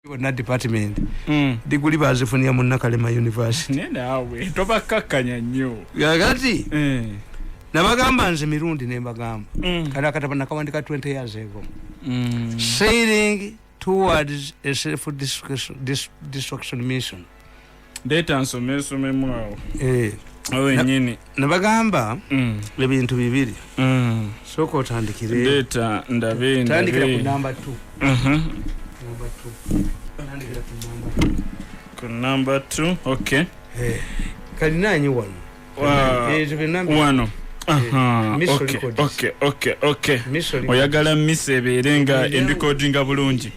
na department diguli bazifunia Munakalema University nenda awe tobakakanya nnyo yakati nabagamba nze Mirundi nembagamba kala katapana kawandika 20 years ago sailing towards a self destruction mission data nsomesome mwawo awe nyini nabagamba ebintu bibiri soko otandikire data ndabe tandikira ku number 2 number 2 okay kalinanyi wano wano okay oyagala miss eberenga endicodinga bulungi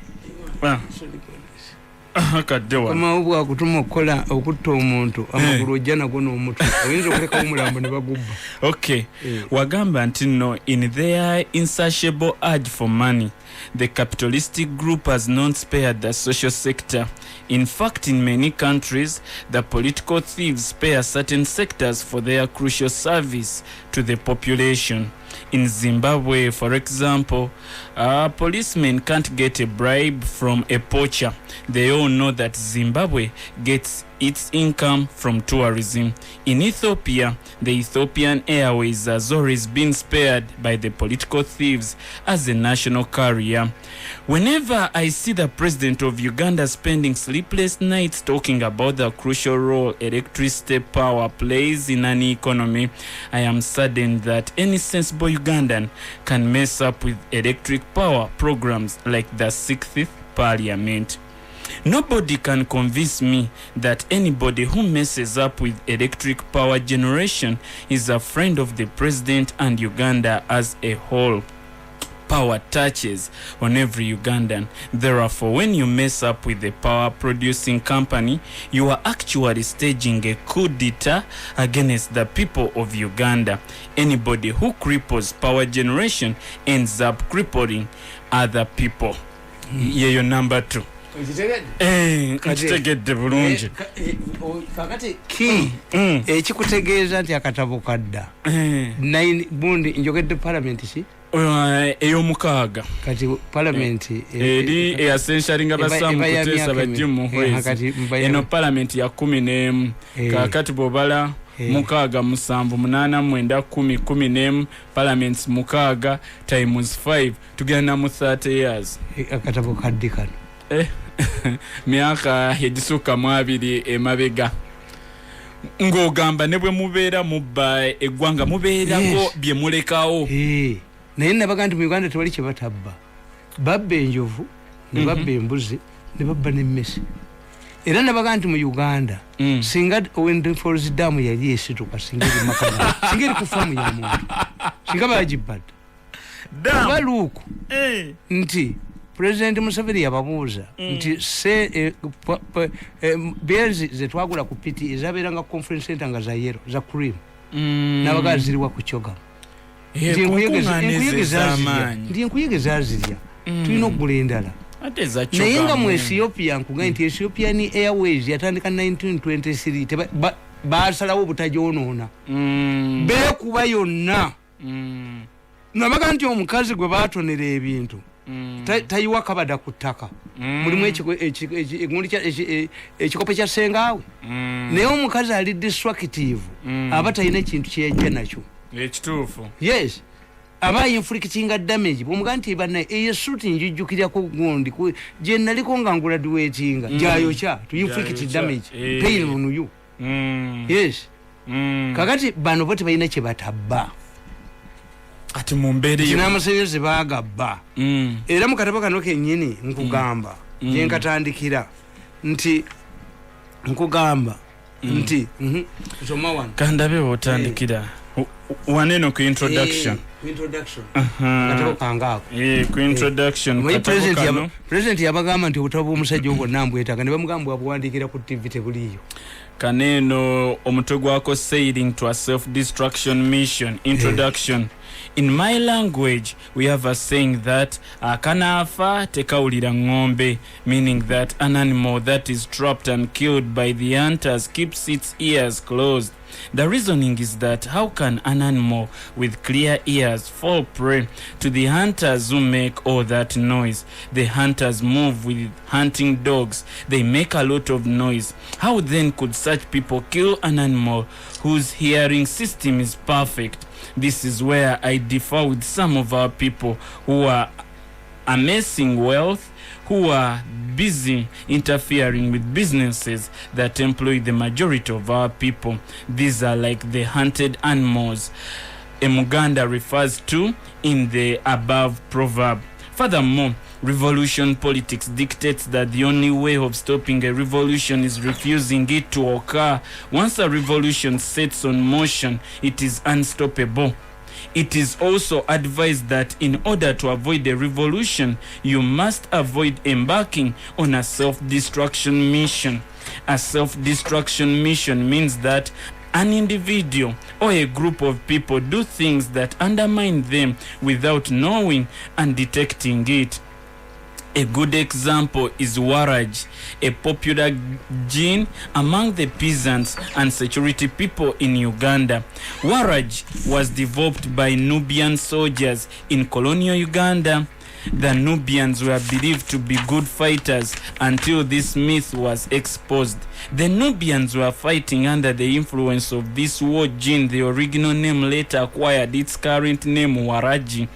kaddewa kama ubwa akutuma okola okutta omuntu amagulu ojjana gono omutu oyinza okuleka omulambo ne bagubba okay wagamba nti no in their insatiable urge for money the capitalistic group has not spared the social sector. In fact, in many countries, the political thieves spare certain sectors for their crucial service to the population. In Zimbabwe, for example, policemen can't get a bribe from a poacher. They all know that Zimbabwe gets its income from tourism. In Ethiopia, the Ethiopian Airways has always been spared by the political thieves as a national carrier. Whenever I see the president of Uganda spending sleepless nights talking about the crucial role electricity power plays in an economy, I am saddened that any sensible Ugandan can mess up with electric power programs like the 6th Parliament. Nobody can convince me that anybody who messes up with electric power generation is a friend of the president and Uganda as a whole. Power touches on every Ugandan. Therefore, when you mess up with the power producing company, you are actually staging a coup d'etat against the people of Uganda. Anybody who cripples power generation ends up crippling other people. Yeyo number 2. Kachitegedde bulungi kakati ki ekikutegeeza nti akatabo kadda 9 bundi njogedde parliament si ey'omukaaga kati parliament eri essentially nga basamu kuteesa bajje mu mwezi eno parliament ya 11 kakati bobala mukaaga musanvu munana mwenda 10 parliaments mukaaga times 5 tugenda mu 30 years akatabo kadde kano myaka egisukka mu 2 emabega ng'ogamba ne bwe mubeera mubba eggwanga mubeerako bye mulekawo naye nabaga nti mu Uganda tewali kye batabba babba enjovu ne babba embuzi ne babba n'emmese era nabaga nti mu Uganda singa Wendell Falls Dam yali esituka singa eri makala singa eri ku faamu ya muntu singa bagibbadde baluuku nti President Museveni yababuuza nti beers ze twagula ku piti ezabeeranga conference center nga za yero za cream nabaga ziriwa ku kyoga ndi nkuyegeza zirya tulina okugula endala naye nga mu Ethiopia nkuga nti Ethiopian Airways yatandika 1923 basalawo obutajoonoona beekuba yonna nabaga nti omukazi gwe baatonera ebintu tayiwa kabada ku ttaka mulimu ekikopo kya sengaawe naye omukazi ali destructive aba talina ekintu kyejja nakyo ekituufu yes aba inflicting damage bwomuga nti bana eyesuti njujjukirako gundi gye naliko nga nguladuwetinga gyayokya to inflict damage pain on you yes kakati bano bote balina kye batabba ati mumbere yo namasanyalaze bagabba era mu katabo kano kennyini nkugamba gye nkatandikira nti nkugamba nti soma wano kandabe otandikira waneno ku introduction katabo kangako ku introduction president yabagamba nti obutabo omusajja obwo nambwetaaga ne bamugamba bwabuwandikira ku TV tebuliyo kaneno omutwe gwako sailing to a self-destruction mission introduction In my language, we have a saying that akanafa tekawulira ng'ombe, meaning that an animal that is trapped and killed by the hunters keeps its ears closed. The reasoning is that how can an animal with clear ears fall prey to the hunters who make all that noise? The hunters move with hunting dogs. They make a lot of noise. How then could such people kill an animal whose hearing system is perfect? This is where I differ with some of our people who are amassing wealth, who are busy interfering with businesses that employ the majority of our people. These are like the hunted animals Muganda refers to in the above proverb. Furthermore, revolution politics dictates that the only way of stopping a revolution is refusing it to occur. Once a revolution sets on motion, it is unstoppable. It is also advised that in order to avoid a revolution, you must avoid embarking on a self-destruction mission. A self-destruction mission means that an individual or a group of people do things that undermine them without knowing and detecting it. A good example is waraj, a popular gene among the peasants and security people in Uganda. Waraj was developed by Nubian soldiers in colonial Uganda. The Nubians were believed to be good fighters until this myth was exposed. The Nubians were fighting under the influence of this war gene. The original name later acquired its current name, Waraji.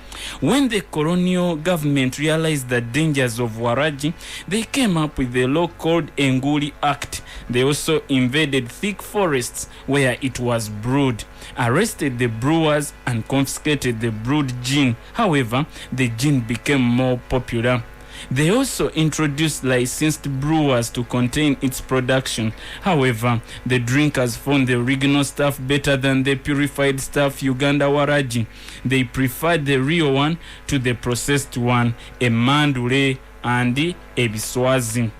When the colonial government realized the dangers of Waraji, they came up with a law called Enguli Act. They also invaded thick forests where it was brewed, arrested the brewers and confiscated the brewed gin. However, the gin became more popular. They also introduced licensed brewers to contain its production. However, the drinkers found the original stuff better than the purified stuff Uganda Waraji. They preferred the real one to the processed one, a mandule and a biswazi.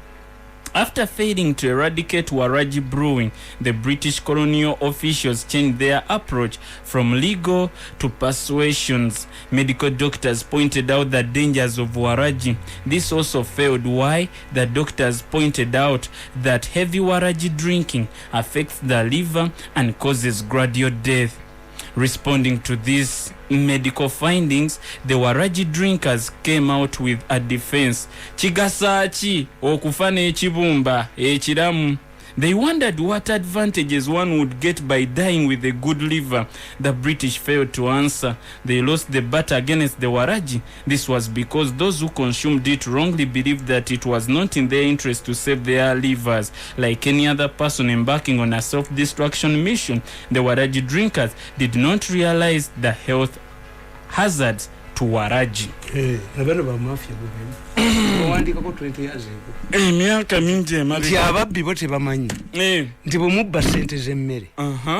After failing to eradicate Waraji brewing, the British colonial officials changed their approach from legal to persuasions. Medical doctors pointed out the dangers of Waraji. This also failed. Why? The doctors pointed out that heavy Waraji drinking affects the liver and causes gradual death. Responding to these medical findings, the Waraji drinkers came out with a defense. Chigasachi okufana ekibumba ekiramu. They wondered what advantages one would get by dying with a good liver. The British failed to answer. They lost the battle against the Waraji. This was because those who consumed it wrongly believed that it was not in their interest to save their livers. Like any other person embarking on a self-destruction mission, the Waraji drinkers did not realize the health hazards to Waraji. Abana ba mafia bugeni. Wandika ko 20 years ago. Myaka mingi emali. Nti ababbi bo tebamanyi. Nti bwe mubba sente z'emmere.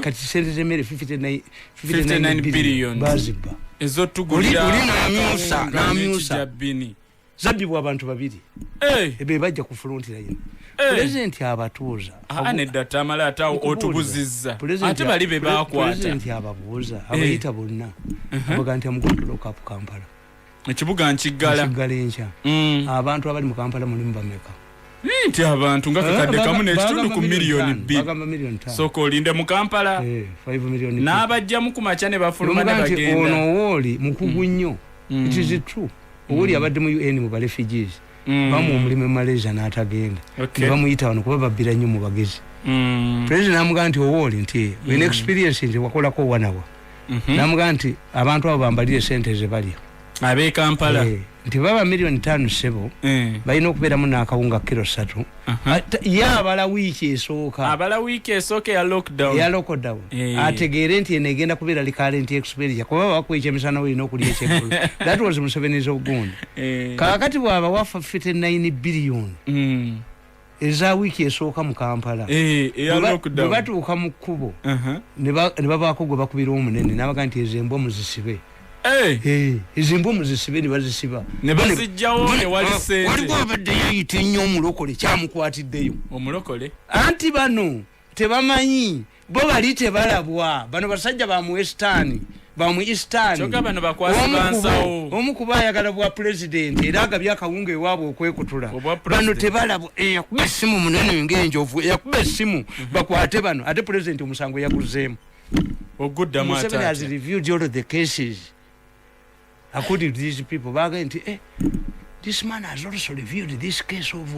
Kati sente z'emmere 59 billion baziba. Ezo tugulira. Uli na myusa. Zabibwa abantu babiri. Ebe bajja ku frontira yino. President abatuuza. Anedda Tamale atawo otubuzizza. Ate bali be bakwata. President ababuuza. Abayita bonna. Abaga nti amugondo lokapu Kampala. Ekibuga nkiggala. Nkiggala. Abantu abali mu Kampala mulimu bameka. Nti abantu nga kadde kamu n'ekitundu ku miliyoni 2. Bagamba miliyoni 5. Soko olinde mu Kampala. 5 miliyoni. N'abajja ku macha ne bafuluma ne bagenda. Ono woli mukugu nnyo. It is true. Owoli abadde mu UN mu refugees. Bamu omulimu Malaysia n'atagenda. Bamuyita wano kuba babbira nnyo mu bagezi. President amugamba nti owoli nti when experience nti wakolako wanawa. Namugamba nti abantu abo bambalire sente ze balya. Abe Kampala. Nti baba miliyoni 5 sebo. Balina okubeeramu n'akawunga kilo 3. Yabala wiiki esooka. Abala wiiki esooka ya lockdown. Ya lockdown. Ategeere nti enegenda kubeera li current expenditure. Kuba bakwica emisana olina okulya ekyekulu. That was Museveni's ogundi. Kakati bwaba wafa 59 billion. Eza wiiki esooka mu Kampala. Ya lockdown. Bwe batuuka mu kkubo. Ne babaako gwe bakubira omunene n'abaga nti ezembo muzisibe. Ezimbo muzisibe ne bazisiba. Ne bazijjawo ne wali sente. Waliwo abadde yayita ennyo omulokole kyamukwatiddeyo. Omulokole? Anti bano tebamanyi bo bali tebalabwa. Bano basajja ba mu Western bamu Eastern omu kuba ayagala bwa president era agabya akawunga ewaabwe okwekutula bano tebalabo yakuba essimu munene ng'enjovu yakuba essimu bakwate bano ate president omusango yaguzeemu Museveni has reviewed all of the cases according to these people baga nti this man has also reviewed this case of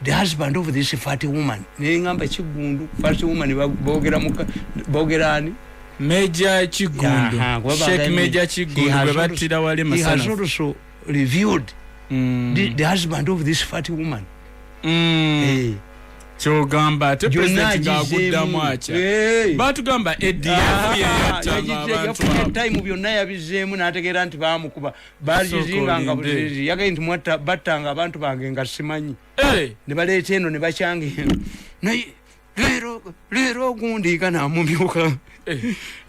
the husband of this fat woman nengamba Kigundu fat woman bogerani Major Kigundu Sheikh Major Kigundu webatira wale masana he has also reviewed the husband of this fat woman Chogamba te president gagudda mwacha batugamba ADF ya time byonna yabizeemu nategeera nti baamukuba bajizinga nga buzizi yagaye nti mwata batanga abantu bange nga simanyi ne baleeta eno ne bacyange naye lero gundi kana mumyuka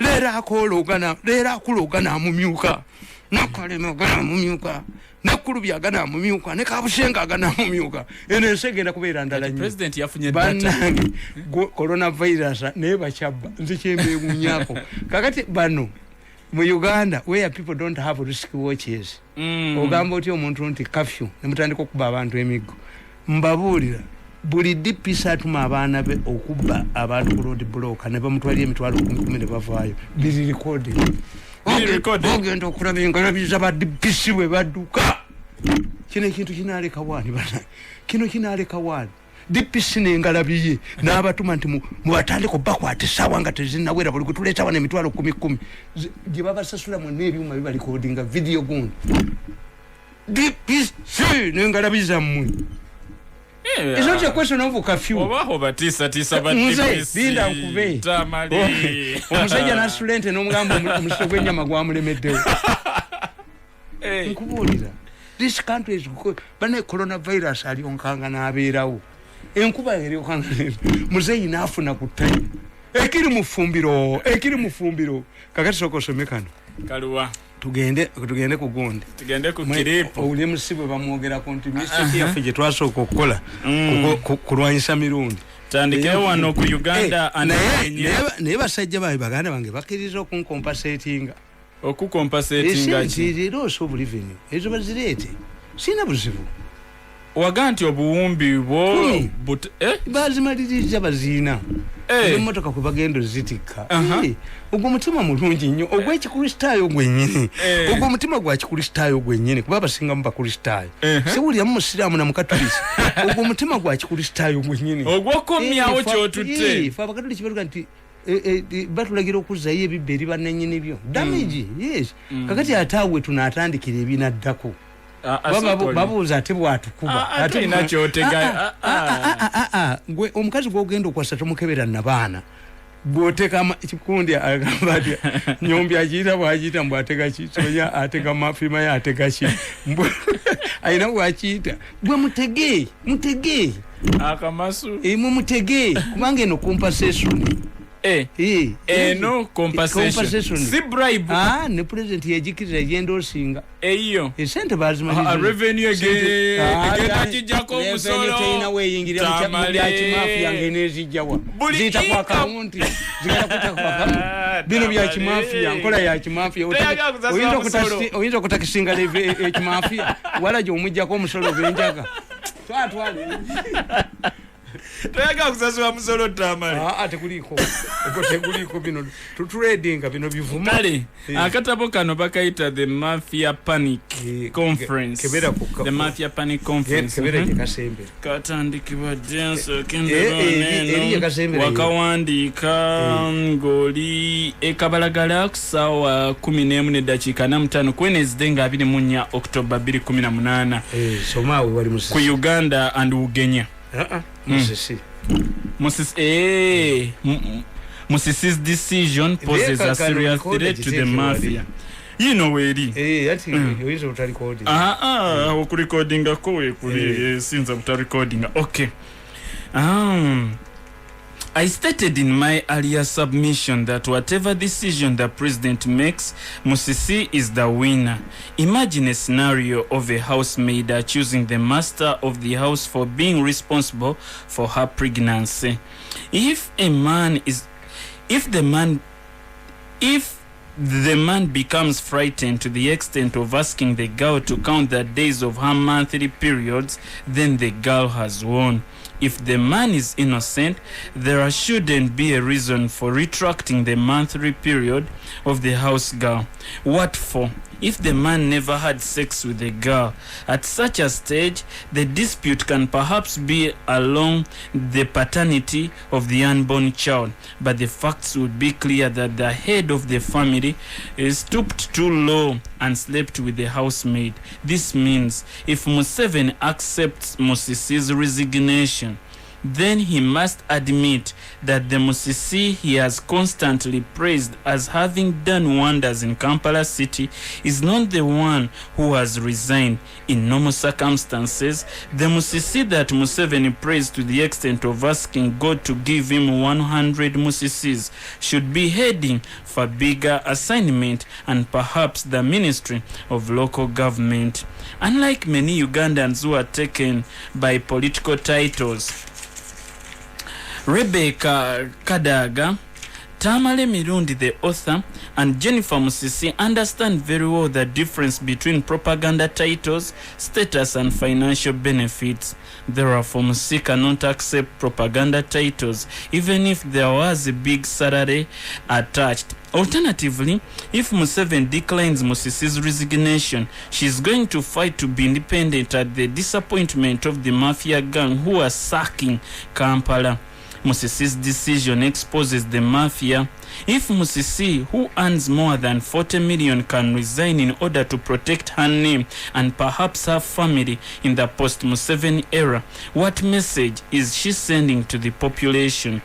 lero akulogana mumyuka nakale magana mumyuka nakulubya gana mumyuka ne kabushenga gana mumyuka ene nsegenda kubeera ndala nnyo president yafunye data coronavirus ne bachabba nzikyembe gunyako kakati bano mu Uganda where people don't have risk watches ogamba oti omuntu nti curfew ne mutandika okuba abantu emigo mbabuulira buli DPS atuma abaana be okubba abantu ku road block ne bamutwali emitwalo 10 ne bavaayo biri recorded ogenda okulaba engalabiza ba DPS bwe badduka kino ekintu kinaaleka wani bana kino kinaaleka wani DPS n'engalabiye n'abatuma nti mubatandika bakwate sawa nga tezinnawera buli kutuleeta wana emitwalo 10 gye babasasula mu n'ebyuma biba recordinga video gundi DPS n'engalabiza mmwe It's not a question of curfew. Oba tisa badipisi. Binda nkube. Tamale. Omusajja na student n'omugamba omusito gw'ennyama gwamulemeddewo. Nkubulira. This country is bane coronavirus ali onkanga n'abeerawo. Enkuba eri onkanga. Muzeyi n'afuna ku time. Ekiri mu fumbiro. Kakati soko somekano. Kaluwa. Tugende ku gundi tugende ku kiripo uli musibwe bamwogera konti mistake yaffe gye twasooka okukola kulwanyisa mirundi tandike wano ku Uganda naye basajja bawe baganda bange bakkiriza okunkompasatinga okukompasatinga loss of revenue ezo bazireete sina buzibu waga nti obuwumbi bwo bazimaliriza baziina emmotoka kwe bagenda zitikka ogwo mutima mulungi nnyo ogw'ekikristaayo gwennyini ogwo mutima gwa kikristaayo gwennyini kuba basingamu bakristaayo siwuliramu musiraamu na mukatulisi ogwo mutima gwa kikristaayo gwennyini ogwokomyawo kyotutte fe abakatuliki batuga nti batulagira okuzzayo ebibba eri bannannyini byo damage yes kakati ate awe tunaatandikira ebinaddako babuuza ate bwatukuba ate ina kyotega gwe omukazi gwogenda okwasa tomukebera nabaana gwoteka kikundi agamba ati nyombi akiyita bwakiyita mbw atega ki sonya atega mafima ye atega ki ayina bwakiyita gwe mutege akamasu mutege kubanga eno compensation no compensation si bribe ne president yajikirira yenda osinga eyo esente bazimaliza revenue egenda kijjako omusolo teyina weyingira mu kimafia ngenezijjawa zita kwa kaunti zigenda kuta kwa kaunti bino bya kimafia nkola ya kimafia oyinza okutakisinga ekimafia wala gye omujjako omusolo benjaga twatwale toyaga kusasula musolo Tamale tekuliko bino tutradinga bino bivuma kale akatabo kano bakayita the Mafia Panic Conference the Mafia Panic Conference katandikibwa dance kende wakawandiika ngoli ekabalagala kusawa 11:45 Wednesday nga 24 October 2018 somawe wali ku Uganda and Ugenya Musisi's decision poses a serious threat to the mafia. You know where it is. Oyinza utarecording. Okurecordinga ko kuli sinza utarecordinga. Okay. I stated in my earlier submission that whatever decision the president makes, Musisi is the winner. Imagine a scenario of a housemaid accusing the master of the house for being responsible for her pregnancy. If the man becomes frightened to the extent of asking the girl to count the days of her monthly periods, then the girl has won. If the man is innocent, there shouldn't be a reason for retracting the monthly period of the house girl. What for? If the man never had sex with the girl, at such a stage, the dispute can perhaps be along the paternity of the unborn child, but the facts would be clear that the head of the family is stooped too low and slept with the housemaid. This means if Museveni accepts Musisi's resignation, then he must admit that the Musisi he has constantly praised as having done wonders in Kampala city is not the one who has resigned. In normal circumstances, the Musisi that Museveni praised to the extent of asking God to give him 100 Musisis should be heading for bigger assignment and perhaps the Ministry of Local Government. Unlike many Ugandans who are taken by political titles, Rebecca Kadaga, Tamale Mirundi, the author, and Jennifer Musisi understand very well the difference between propaganda titles, status, and financial benefits. Therefore, Musisi cannot accept propaganda titles, even if there was a big salary attached. Alternatively, if Museveni declines Musisi's resignation, she is going to fight to be independent at the disappointment of the mafia gang who are sacking Kampala. Musisi's decision exposes the mafia. If Musisi, who earns more than 40 million, can resign in order to protect her name and perhaps her family in the post-Museveni era, what message is she sending to the population?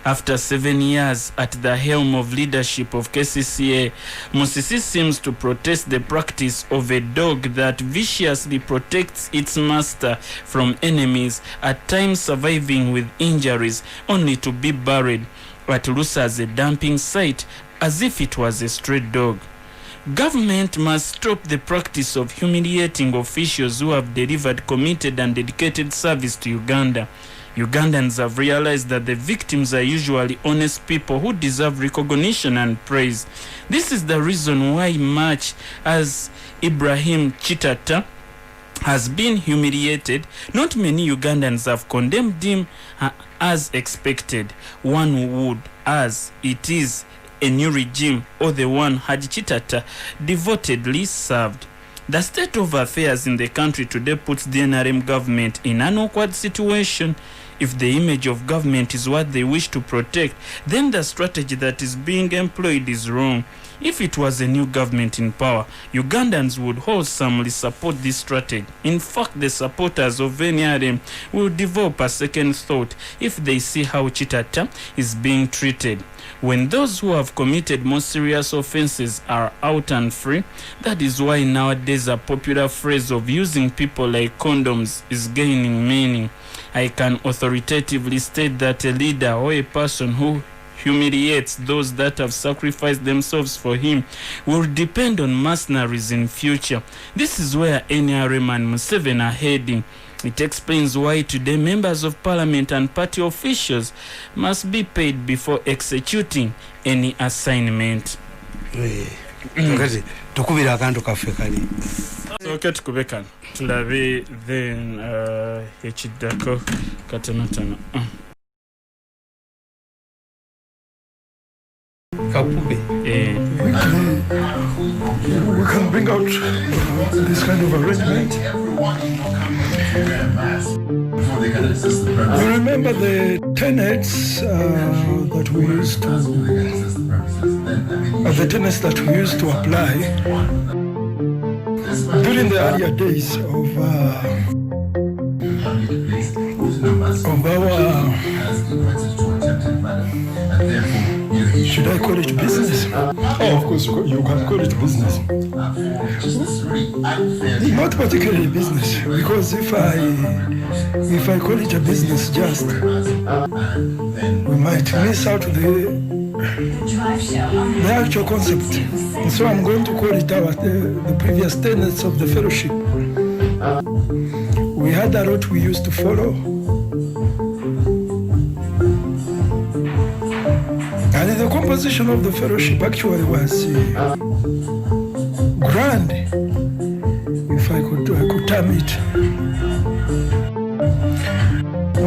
After 7 years at the helm of leadership of KCCA, Musisi seems to protest the practice of a dog that viciously protects its master from enemies, at times surviving with injuries, only to be buried at Lusa's dumping site as if it was a stray dog. Government must stop the practice of humiliating officials who have delivered committed and dedicated service to Uganda. Ugandans have realized that the victims are usually honest people who deserve recognition and praise. This is the reason why much as Ibrahim Chitata has been humiliated, not many Ugandans have condemned him as expected. One would, as it is a new regime, or the one had Chitata devotedly served. The state of affairs in the country today puts the NRM government in an awkward situation. If the image of government is what they wish to protect, then the strategy that is being employed is wrong. If it was a new government in power, Ugandans would wholesomely support this strategy. In fact, the supporters of NRM will develop a second thought if they see how Chitata is being treated. When those who have committed more serious offenses are out and free, that is why nowadays a popular phrase of using people like condoms is gaining meaning. I can authoritatively state that a leader or a person who humiliates those that have sacrificed themselves for him will depend on mercenaries in future. This is where NRM and Museveni are heading. It explains why today members of parliament and party officials must be paid before executing any assignment. Tukubira akantu kaffe kali. Okay, tukubeka tulabe then ekiddako katonotono. Kakube. We can bring out this kind of arrangement. You remember the tenets that we used to, apply during the earlier days of our, should I call it business? Oh, of course, you can call it business. Not particularly business, because if I call it a business just, we might miss out the actual concept. And so I'm going to call it the previous tenets of the fellowship. We had a lot we used to follow. And the composition of the fellowship actually was grand, if I could term it.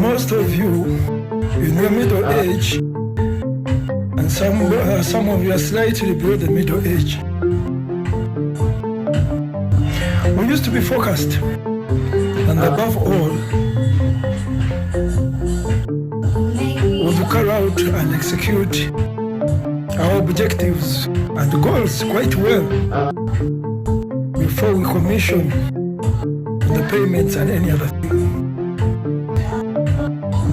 Most of you in your middle age, and some of you are slightly below the middle age. We used to be focused, and above all, to carry out and execute our objectives and goals quite well before we commission the payments and any other thing.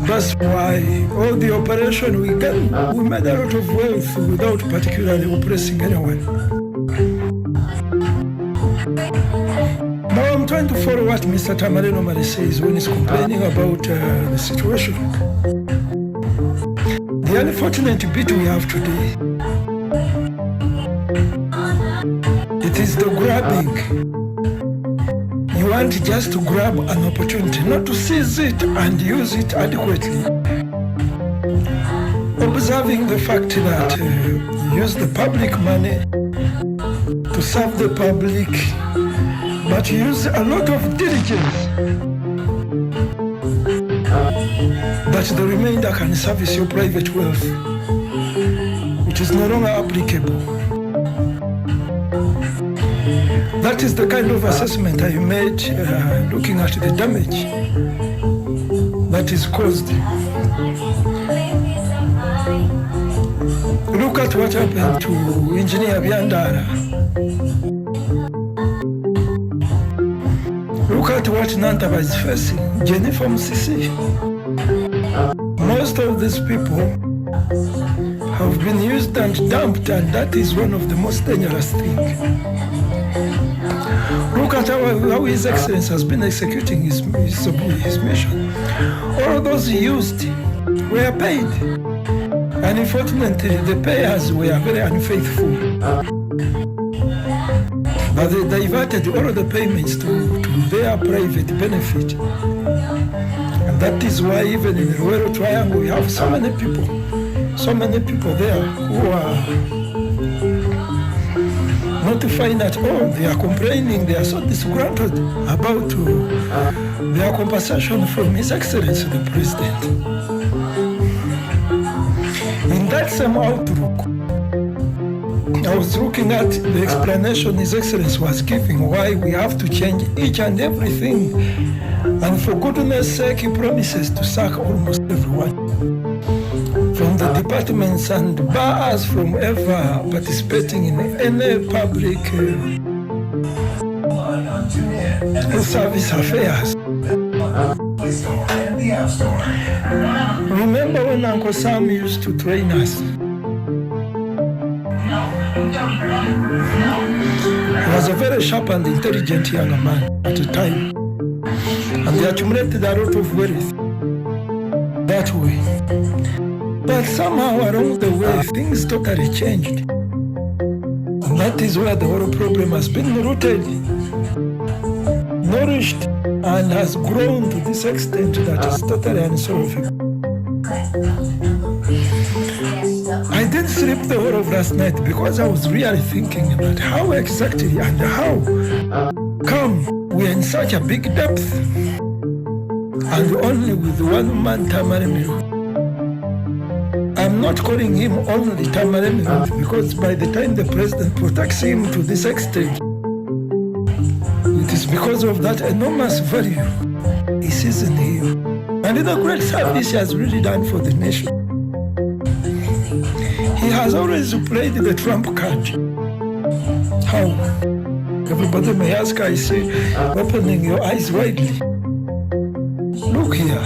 That's why all the operation we made a lot of wealth without particularly oppressing anyone. Now I'm trying to follow what Mr. Tamale normally says when he's complaining about the situation. The unfortunate bit we have today, it is the grabbing. You want just to grab an opportunity, not to seize it and use it adequately. Observing the fact that you use the public money to serve the public, but you use a lot of diligence that the remainder can service your private wealth, which is no longer applicable. That is the kind of assessment I made looking at the damage that is caused. Look at what happened to Engineer Biandara. Look at what Nantaba is facing, Jenny from CC. Most of these people have been used and dumped, and that is one of the most dangerous things. Look at how His Excellency has been executing his mission. All those he used were paid. And unfortunately, the payers were very unfaithful. But they diverted all of the payments to their private benefit. And that is why even in the Royal Triangle, we have so many people there who are not fine at all. They are complaining, they are so disgruntled about their compensation from His Excellency the President. In that same outlook, I was looking at the explanation His Excellency was giving why we have to change each and everything. And for goodness sake, he promises to sack almost everyone from the departments and bar us from ever participating in any public service affairs. Remember when Uncle Sam used to train us? He was a very sharp and intelligent young man at the time, and they accumulated a lot of wealth that way. But somehow along the way, things totally changed. And that is where the whole problem has been rooted, nourished, and has grown to this extent that it's totally unsolvable. I didn't sleep the whole of last night because I was really thinking about how exactly and how come we're in such a big depth and only with one man, Tamale Mirundi. I'm not calling him only Tamale Mirundi because by the time the president protects him to this extent, it is because of that enormous value he sees in him. And the great service he has really done for the nation. He has always played the trump card. How? Everybody may ask, I say, opening your eyes widely. Look here.